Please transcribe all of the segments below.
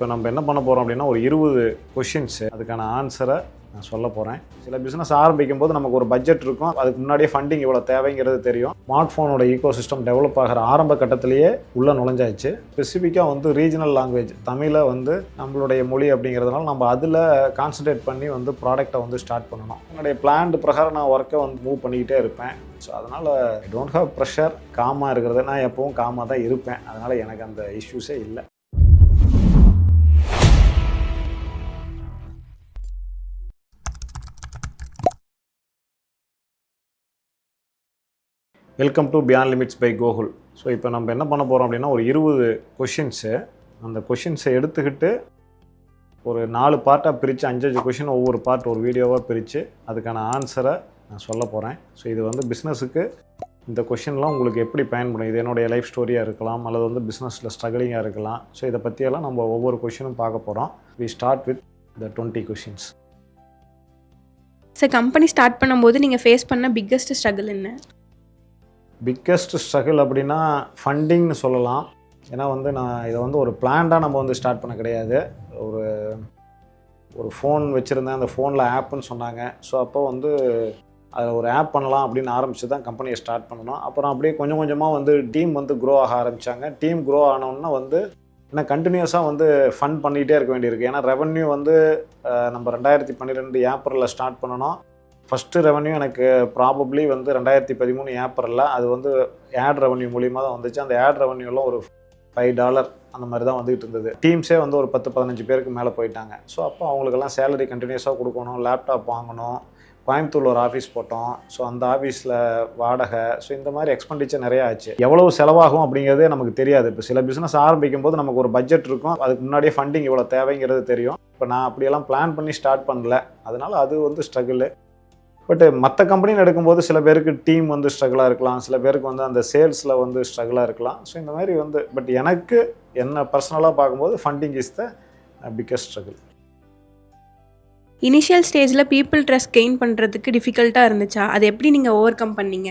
இப்போ நம்ம என்ன பண்ண போகிறோம் அப்படின்னா ஒரு 20 கொஷின்ஸு அதுக்கான ஆன்சரை நான் சொல்ல போகிறேன். சில பிஸ்னஸ் ஆரம்பிக்கும் போது நமக்கு ஒரு பட்ஜெட் இருக்கும், அதுக்கு முன்னாடியே ஃபண்டிங் இவ்வளோ தேவைங்கிறது தெரியும். ஸ்மார்ட் ஃபோனோட ஈகோ சிஸ்டம் டெவலப் ஆகிற ஆரம்ப கட்டத்திலேயே உள்ளே நுழைஞ்சாச்சு. ஸ்பெசிஃபிக்காக ரீஜனல் லாங்குவேஜ் தமிழை நம்மளுடைய மொழி அப்படிங்கிறதுனால நம்ம அதில் கான்சன்ட்ரேட் பண்ணி ப்ராடக்டை ஸ்டார்ட் பண்ணணும். என்னுடைய பிளான்டு பிரகாரம் நான் ஒர்க்கை மூவ் பண்ணிக்கிட்டே இருப்பேன். ஸோ அதனால் ஐ டோன்ட் ஹேவ் ப்ரெஷர். காமாக இருக்கிறது நான் எப்பவும் காமாக தான் இருப்பேன். அதனால் எனக்கு அந்த இஷ்யூஸே இல்லை. Welcome to Beyond Limits by Gokul. So இப்போ நம்ம என்ன பண்ண போகிறோம் அப்படின்னா ஒரு 20 கொஷின்ஸு, அந்த கொஷின்ஸை எடுத்துக்கிட்டு ஒரு 4 பார்ட்டாக பிரித்து 5 கொஷின் ஒவ்வொரு பார்ட் ஒரு வீடியோவாக பிரித்து அதுக்கான ஆன்சரை நான் சொல்ல போகிறேன். ஸோ இது பிஸ்னஸுக்கு இந்த கொஷின்லாம் உங்களுக்கு எப்படி பயன்படும், இது என்னுடைய லைஃப் ஸ்டோரியாக இருக்கலாம் அல்லது பிஸ்னஸில் ஸ்ட்ரகிளிங்காக இருக்கலாம். ஸோ இதை பற்றியெல்லாம் நம்ம ஒவ்வொரு கொஷினும் பார்க்க போகிறோம். We start with the 20 questions. Sir, company start பண்ணும்போது நீங்கள் ஃபேஸ் பண்ண பிக்கஸ்ட் ஸ்ட்ரகிள் என்ன? பிக்கஸ்ட் ஸ்ட்ரகிள் அப்படின்னா ஃபண்டிங்னு சொல்லலாம். ஏன்னா நான் இதை ஒரு பிளான்டாக நம்ம ஸ்டார்ட் பண்ண கிடையாது. ஒரு ஃபோன் வச்சுருந்தேன், அந்த ஃபோனில் ஆப்புன்னு சொன்னாங்க. ஸோ அப்போ அதில் ஒரு ஆப் பண்ணலாம் அப்படின்னு ஆரம்பித்து தான் கம்பெனியை ஸ்டார்ட் பண்ணணும். அப்புறம் அப்படியே கொஞ்சம் கொஞ்சமாக டீம் க்ரோ ஆக ஆரம்பித்தாங்க. டீம் க்ரோ ஆனோன்னா இன்னும் கண்டினியூஸாக ஃபண்ட் பண்ணிகிட்டே இருக்க வேண்டியிருக்கு. ஏன்னா ரெவன்யூ நம்ம 2012 ஏப்ரலில் ஸ்டார்ட் பண்ணணும். ஃபஸ்ட்டு ரெவன்யூ எனக்கு ப்ராபப்ளி 2013 ஏப்ரலில் அது ஆட் ரெவன்யூ மூலிமா தான் வந்துச்சு. அந்த ஆட் ரெவன்யூலாம் ஒரு $5 அந்த மாதிரி தான் வந்துகிட்டு இருந்தது. டீம்ஸே ஒரு 10-15 பேருக்கு மேலே போயிட்டாங்க. ஸோ அப்போ அவங்களுக்கெல்லாம் சேலரி கண்டினியூஸாக கொடுக்கணும், லேப்டாப் வாங்கணும், கோயம்புத்தூரில் ஒரு ஆஃபீஸ் போட்டோம். ஸோ அந்த ஆஃபீஸில் வாடகை, ஸோ இந்த மாதிரி எக்ஸ்பெண்டிச்சர் நிறையா ஆச்சு. எவ்வளவு செலவாகும் அப்படிங்கிறதே நமக்கு தெரியாது. இப்போ சில பிஸ்னஸ் ஆரம்பிக்கும் போது நமக்கு ஒரு பட்ஜெட் இருக்கும், அதுக்கு முன்னாடியே ஃபண்டிங் இவ்வளோ தேவைங்கிறது தெரியும். இப்போ நான் அப்படியெல்லாம் பிளான் பண்ணி ஸ்டார்ட் பண்ணல, அதனால் அது ஸ்ட்ரகிள். பட் மற்ற கம்பெனின்னு எடுக்கும்போது சில பேருக்கு டீம் ஸ்ட்ரகிளாக இருக்கலாம், சில பேருக்கு அந்த சேல்ஸில் ஸ்ட்ரகிளாக இருக்கலாம். ஸோ இந்த மாதிரி பட் எனக்கு என்ன பர்சனலாக பார்க்கும்போது funding is the biggest struggle. Initial ஸ்டேஜில் பீப்புள் ட்ரஸ்ட் கெயின் பண்ணுறதுக்கு டிஃபிகல்ட்டாக இருந்துச்சா? அது எப்படி நீங்கள் ஓவர் கம் பண்ணீங்க?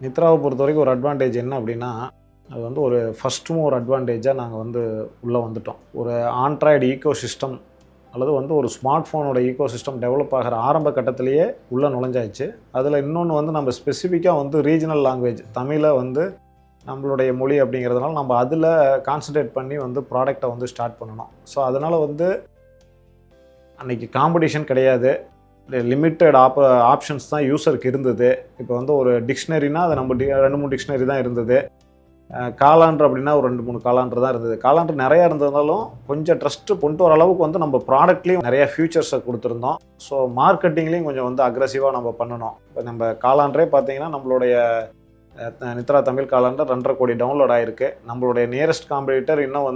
நித்ராவை பொறுத்த வரைக்கும் ஒரு அட்வான்டேஜ் என்ன அப்படின்னா, அது ஒரு ஃபஸ்ட் மூவர் அட்வான்டேஜாக நாங்கள் உள்ளே வந்துட்டோம். ஒரு ஆண்ட்ராய்டு ஈகோ சிஸ்டம் அல்லது ஒரு ஸ்மார்ட் ஃபோனோட ஈகோ சிஸ்டம் டெவலப் ஆகிற ஆரம்ப கட்டத்திலேயே உள்ளே நுழைஞ்சாச்சு. அதில் இன்னொன்று நம்ம ஸ்பெசிஃபிக்காக ரீஜனல் லாங்குவேஜ் தமிழை நம்மளுடைய மொழி அப்படிங்கிறதுனால நம்ம அதில் கான்சன்ட்ரேட் பண்ணி ப்ராடக்டை ஸ்டார்ட் பண்ணணும். ஸோ அதனால் அன்றைக்கி காம்படிஷன் கிடையாது, லிமிட்டட் ஆப்ஷன்ஸ் தான் யூஸருக்கு இருந்தது. இப்போ ஒரு டிக்ஷனரினா அது நம்ம 2-3 டிக்ஷனரி தான் இருந்தது. காலாண்டர் அப்படின்னா ஒரு 2-3 காலாண்டர் தான் இருந்தது. காலாண்டர் நிறையா இருந்ததாலும் கொஞ்சம் ட்ரஸ்ட்டு கொண்டு வர அளவுக்கு நம்ம ப்ராடக்ட்லேயும் நிறையா ஃபியூச்சர்ஸை கொடுத்துருந்தோம். ஸோ மார்க்கெட்டிங்லேயும் கொஞ்சம் அக்ரெசிவாக நம்ம பண்ணணும். இப்போ நம்ம காலாண்டரே பார்த்தீங்கன்னா நம்மளுடைய நித்ரா தமிழ் காலாண்டர் 2.5 கோடி டவுன்லோட் ஆகிருக்கு. நம்மளுடைய நியரஸ்ட் காம்படிட்டர் இன்னும்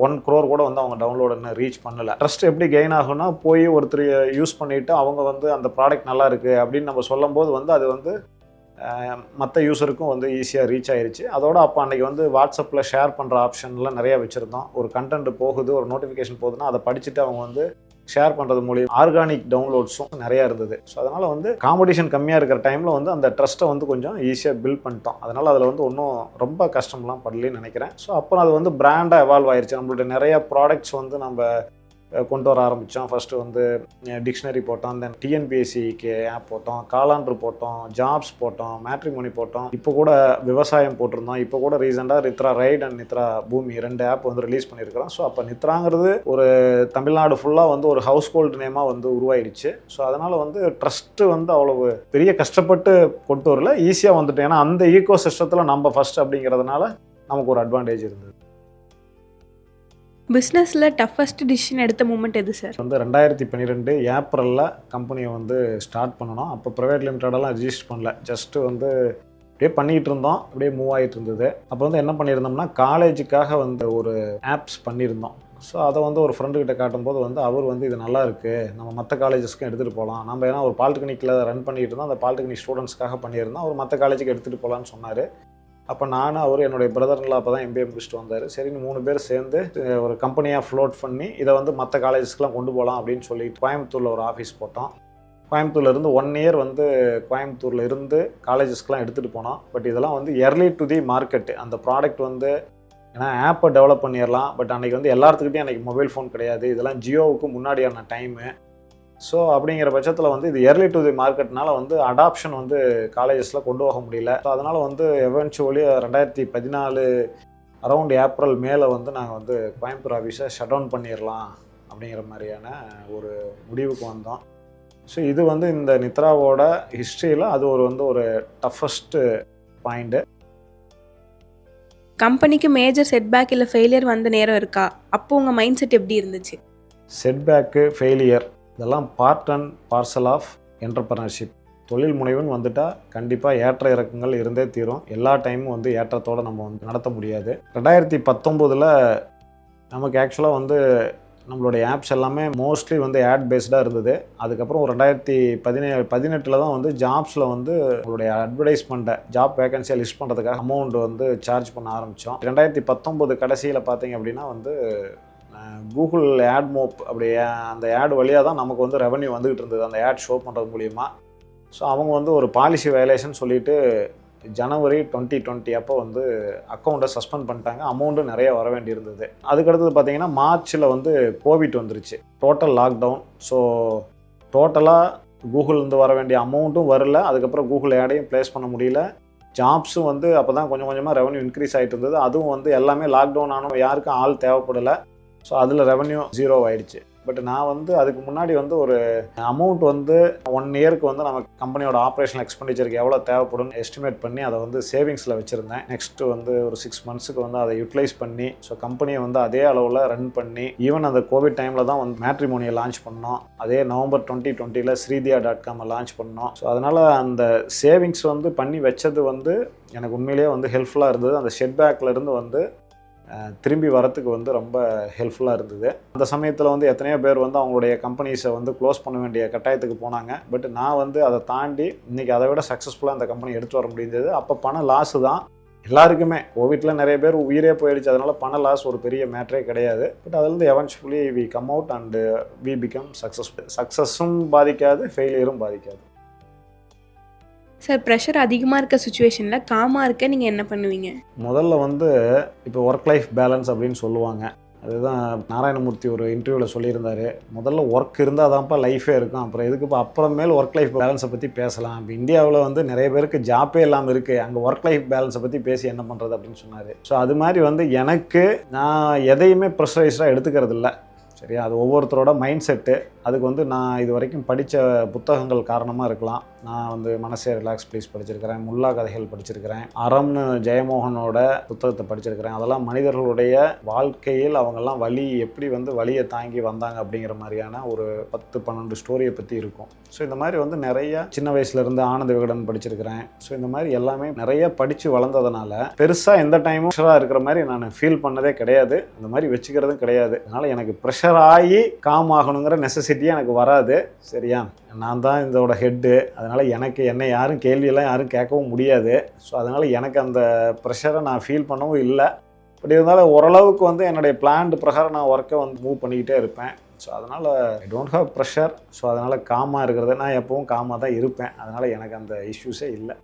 1 crore கூட அவங்க டவுன்லோட் இன்னும் ரீச் பண்ணலை. ட்ரஸ்ட் எப்படி கெயின் ஆகும்னா, போய் ஒருத்தர் யூஸ் பண்ணிவிட்டு அவங்க அந்த ப்ராடக்ட் நல்லா இருக்குது அப்படின்னு நம்ம சொல்லும் போது அது மற்ற யூஸருக்கும் ஈஸியாக ரீச் ஆகிருச்சு. அதோட அப்போ அன்றைக்கி வாட்ஸ்அப்பில் ஷேர் பண்ணுற ஆப்ஷன்லாம் நிறையா வச்சுருந்தோம். ஒரு கண்டென்ட் போகுது, ஒரு நோட்டிஃபிகேஷன் போகுதுன்னா அதை படிச்சுட்டு அவங்க ஷேர் பண்ணுறது மூலியம் ஆர்கானிக் டவுன்லோட்ஸும் நிறையா இருந்தது. ஸோ அதனால் காம்படிஷன் கம்மியாக இருக்கிற டைமில் அந்த ட்ரஸ்ட்டை கொஞ்சம் ஈஸியாக பில்ட் பண்ணிட்டோம். அதனால் அதில் ஒன்றும் ரொம்ப கஷ்டம்லாம் படலன்னு நினைக்கிறேன். ஸோ அப்புறம் அது பிராண்டாக எவால்வ் ஆயிடுச்சு. நம்மளுடைய நிறையா ப்ராடக்ட்ஸ் நம்ம கொண்டு வர ஆரம்பித்தோம். ஃபஸ்ட்டு டிக்ஷனரி போட்டோம், தென் டிஎன்பிஎஸ்சிக்கு ஆப் போட்டோம், காலாண்டர் போட்டோம், ஜாப்ஸ் போட்டோம், மேட்ரிமோனி போட்டோம், இப்போ கூட விவசாயம் போட்டிருந்தோம். இப்போ கூட ரீசெண்டாக நித்ரா ரைட் அண்ட் நித்ரா பூமி 2 ஆப் ரிலீஸ் பண்ணியிருக்கிறோம். ஸோ அப்போ நித்ராங்கிறது ஒரு தமிழ்நாடு ஃபுல்லாக ஒரு ஹவுஸ் ஹோல்டு நேமாக உருவாயிடுச்சு. ஸோ அதனால் ட்ரஸ்ட்டு அவ்வளவு பெரிய கஷ்டப்பட்டு கொண்டு வரல, ஈஸியாக வந்துட்டு. ஏன்னா அந்த ஈகோ சிஸ்டத்தில் நம்ம ஃபஸ்ட் அப்படிங்கிறதுனால நமக்கு ஒரு அட்வான்டேஜ் இருந்தது. பிஸ்னஸில் டஃபஸ்ட் டிசிஷன் எடுத்த மூமெண்ட் எது சார்? 2012 ஏப்ரலில் கம்பெனியை ஸ்டார்ட் பண்ணணும். அப்போ ப்ரைவேட் லிமிட்டடெல்லாம் ரிஜிஸ்டர் பண்ணல, ஜஸ்ட்டு அப்படியே பண்ணிகிட்டு இருந்தோம், அப்படியே மூவ் ஆகிட்டு இருந்தது. அப்போ என்ன பண்ணியிருந்தோம்னா, காலேஜுக்காக ஒரு ஆப்ஸ் பண்ணியிருந்தோம். ஸோ அதை ஒரு ஃப்ரெண்டுக்கிட்ட காட்டும்போது அவர் இது நல்லா இருக்குது, நம்ம மற்ற காலேஜஸ்க்கும் எடுத்துகிட்டு போகலாம். நம்ம ஏன்னா ஒரு பாலிடெக்னிக்கில் ரன் பண்ணிகிட்டு இருந்தோம், அந்த பாலிடெக்னிக் ஸ்டூடெண்ட்ஸ்க்காக பண்ணியிருந்தோம். அவர் மற்ற காலேஜுக்கு எடுத்துகிட்டு போகலான்னு சொன்னார். அப்போ நானும் அவர் என்னுடைய பிரதர்லாம் அப்போ தான் MBA முடிச்சுட்டு வந்தார். சரின்னு 3 பேர் சேர்ந்து ஒரு கம்பெனியாக ஃப்ளோட் பண்ணி இதை மற்ற காலேஜஸ்க்கெலாம் கொண்டு போகலாம் அப்படின்னு சொல்லிட்டு கோயம்புத்தூரில் ஒரு ஆஃபீஸ் போட்டோம். கோயம்புத்தூர்லேருந்து 1 இயர் கோயம்புத்தூரில் இருந்து காலேஜஸ்க்கெலாம் எடுத்துகிட்டு போனோம். பட் இதெல்லாம் எர்லி டு தி மார்க்கெட்டு. அந்த ப்ராடக்ட் ஏன்னா ஆப்பை டெவலப் பண்ணிடலாம். பட் அன்றைக்கி வந்து எல்லாத்துக்கிட்டையும் அன்றைக்கி மொபைல் ஃபோன் கிடையாது. இதெல்லாம் ஜியோவுக்கு முன்னாடியான டைமு. ஸோ அப்படிங்கிற பட்சத்தில் வந்து இது early to the மார்க்கெட்னால வந்து அடாப்ஷன் வந்து காலேஜஸில் கொண்டு போக முடியல. ஸோ அதனால் வந்து எவென்ச்சுவலி 2014 அரௌண்ட் ஏப்ரல் மேலே வந்து நாங்கள் வந்து கோயம்புத்தூர் ஆஃபீஸை ஷட் டவுன் பண்ணிடலாம் அப்படிங்கிற மாதிரியான ஒரு முடிவுக்கு வந்தோம். ஸோ இது வந்து இந்த நித்ராவோட ஹிஸ்ட்ரியில் அது ஒரு டஃபஸ்ட்டு பாயிண்ட்டு. கம்பெனிக்கு மேஜர் செட்பேக் இல்லை ஃபெயிலியர் வந்த நேரம் இருக்கா? அப்போ உங்கள் மைண்ட் செட் எப்படி இருந்துச்சு? செட்பேக்கு, ஃபெயிலியர் இதெல்லாம் part and parcel of entrepreneurship. தொழில் முனைவுன்னு வந்துட்டால் கண்டிப்பாக ஏற்ற இறக்கங்கள் இருந்தே தீரும். எல்லா டைமும் வந்து ஏற்றத்தோடு நம்ம வந்து நடத்த முடியாது. 2019 நமக்கு ஆக்சுவலாக வந்து நம்மளுடைய ஆப்ஸ் எல்லாமே மோஸ்ட்லி வந்து ஆட் பேஸ்டாக இருந்தது. அதுக்கப்புறம் ஒரு 2018 தான் வந்து ஜாப்ஸில் வந்து உங்களுடைய அட்வர்டைஸ்மெண்ட்டை ஜாப் வேகன்சியை லிஸ்ட் பண்ணுறதுக்காக அமௌண்ட் வந்து சார்ஜ் பண்ண ஆரம்பித்தோம். 2019 கடைசியில் பார்த்தீங்க அப்படின்னா வந்து கூகுள் ஆட் மோப் அப்படி அந்த ஆட் வழியாக தான் நமக்கு வந்து ரெவன்யூ வந்துகிட்டு இருந்தது, அந்த ஆட் ஷோ பண்ணுறது மூலிமா. ஸோ அவங்க வந்து ஒரு பாலிசி வயலேஷன் சொல்லிவிட்டு ஜனவரி 2020 அப்போ வந்து அக்கௌண்ட்டை சஸ்பெண்ட் பண்ணிட்டாங்க. அமௌண்ட்டும் நிறைய வர வேண்டியிருந்தது. அதுக்கடுத்தது பார்த்தீங்கன்னா மார்ச்சில் வந்து கோவிட் வந்துருச்சு, டோட்டல் லாக்டவுன். ஸோ டோட்டலாக கூகுள்லேருந்து வர வேண்டிய அமௌண்ட்டும் வரல. அதுக்கப்புறம் கூகுள் ஆடையும் ப்ளேஸ் பண்ண முடியல. ஜாப்ஸும் வந்து அப்போ தான் கொஞ்சம் கொஞ்சமாக ரெவன்யூ இன்க்ரீஸ் ஆகிட்டு இருந்தது. அதுவும் வந்து எல்லாமே லாக்டவுன் ஆனோம், யாருக்கும் ஆள் தேவைப்படலை. ஸோ அதில் ரெவன்யூ 0 ஆகிடுச்சு. பட் நான் வந்து அதுக்கு முன்னாடி வந்து ஒரு அமௌண்ட் வந்து 1 இயருக்கு வந்து நம்ம கம்பெனியோட ஆப்ரேஷனல் எக்ஸ்பெண்டிச்சருக்கு எவ்வளோ தேவைப்படும்னு எஸ்டிமேட் பண்ணி அதை வந்து சேவிங்ஸில் வச்சுருந்தேன். நெக்ஸ்ட்டு வந்து ஒரு 6 மந்த்ஸுக்கு வந்து அதை யூட்டிலைஸ் பண்ணி ஸோ கம்பெனியை வந்து அதே அளவில் ரன் பண்ணி ஈவன் அந்த கோவிட் டைமில் தான் வந்து மேட்ரிமோனியை லான்ச் பண்ணோம். அதே நவம்பர் 2020 ஸ்ரீதியா.com லான்ச் பண்ணோம். ஸோ அதனால் அந்த சேவிங்ஸ் வந்து பண்ணி வச்சது வந்து எனக்கு உண்மையிலேயே வந்து ஹெல்ப்ஃபுல்லாக இருந்தது. அந்த செட்பேக்லேருந்து வந்து திரும்பி வரத்துக்கு வந்து ரொம்ப ஹெல்ப்ஃபுல்லாக இருந்தது. அந்த சமயத்தில் வந்து எத்தனையோ பேர் வந்து அவங்களுடைய கம்பெனிஸை வந்து க்ளோஸ் பண்ண வேண்டிய கட்டாயத்துக்கு போனாங்க. பட் நான் வந்து அதை தாண்டி இன்றைக்கி அதை விட சக்ஸஸ்ஃபுல்லாக அந்த கம்பெனி எடுத்து வர முடிந்தது. அப்போ பண லாஸு தான் எல்லாருக்குமே. கோவிட்டில் நிறைய பேர் உயிரே போயிடுச்சு. அதனால் பண லாஸ் ஒரு பெரிய மேட்டரே கிடையாது. பட் அதிலிருந்து eventually we come out and we become successful. சக்ஸஸும் பாதிக்காது, ஃபெயிலியரும் பாதிக்காது. சார், ப்ரெஷர் அதிகமாக இருக்க சுச்சுவேஷனில் காமாக இருக்க நீங்கள் என்ன பண்ணுவீங்க? முதல்ல வந்து இப்போ ஒர்க் லைஃப் பேலன்ஸ் அப்படின்னு சொல்லுவாங்க. அதுதான் நாராயணமூர்த்தி ஒரு இன்டர்வியூவில் சொல்லியிருந்தார். முதல்ல ஒர்க் இருந்தால் தான்ப்பா லைஃபே இருக்கும், அப்புறம் எதுக்குப்பா அப்புறமேல் ஒர்க் லைஃப் பேலன்ஸை பற்றி பேசலாம். இப்போ இந்தியாவில் வந்து நிறைய பேருக்கு ஜாப்பே இல்லாமல் இருக்குது, அங்கே ஒர்க் லைஃப் பேலன்ஸை பற்றி பேசி என்ன பண்ணுறது அப்படின்னு சொன்னார். ஸோ அது மாதிரி வந்து எனக்கு நான் எதையுமே ப்ரெஷரைஸ்டாக எடுத்துக்கிறது இல்லை. சரியா, அது ஒவ்வொருத்தரோட மைண்ட் செட்டு. அதுக்கு வந்து நான் இது வரைக்கும் படித்த புத்தகங்கள் காரணமாக இருக்கலாம். நான் வந்து மனசே ரிலாக்ஸ் ப்ளீஸ் படிச்சிருக்கிறேன், முல்லா கதைகள் படிச்சிருக்கிறேன், அறம்னு ஜெயமோகனோட புத்தகத்தை படிச்சிருக்கிறேன். அதெல்லாம் மனிதர்களுடைய வாழ்க்கையில் அவங்கெல்லாம் எப்படி வந்து வலியை தாங்கி வந்தாங்க அப்படிங்கிற மாதிரியான ஒரு 10-12 ஸ்டோரியை பற்றி இருக்கும். ஸோ இந்த மாதிரி வந்து நிறைய சின்ன வயசுலேருந்து ஆனந்த விகடன் படிச்சிருக்கிறேன். ஸோ இந்த மாதிரி எல்லாமே நிறைய படித்து வளர்ந்ததுனால பெருசாக எந்த டைமும் ப்ரெஷராக இருக்கிற மாதிரி நான் ஃபீல் பண்ணதே கிடையாது, அந்த மாதிரி வச்சுக்கிறதும் கிடையாது. அதனால் எனக்கு ப்ரெஷர் ஆகி காம் ஆகணுங்கிற நெசசிட்டியே எனக்கு வராது. சரியா, நான் தான் இதோட ஹெட்டு. அதனால் என்னை யாரும் கேள்வியெல்லாம் யாரும் கேட்கவும் முடியாது. ஸோ அதனால் எனக்கு அந்த ப்ரெஷரை நான் ஃபீல் பண்ணவும் இல்லை. பட் இருந்தாலும் ஓரளவுக்கு வந்து என்னுடைய பிளான்டு பிரகாரம் நான் ஒர்க்கை வந்து மூவ் பண்ணிக்கிட்டே இருப்பேன். ஸோ அதனால் I don't have pressure. So அதனால் காமாக இருக்கிறத நான் எப்பவும் காமாக தான் இருப்பேன். அதனால் எனக்கு அந்த இஷ்யூஸே இல்லை.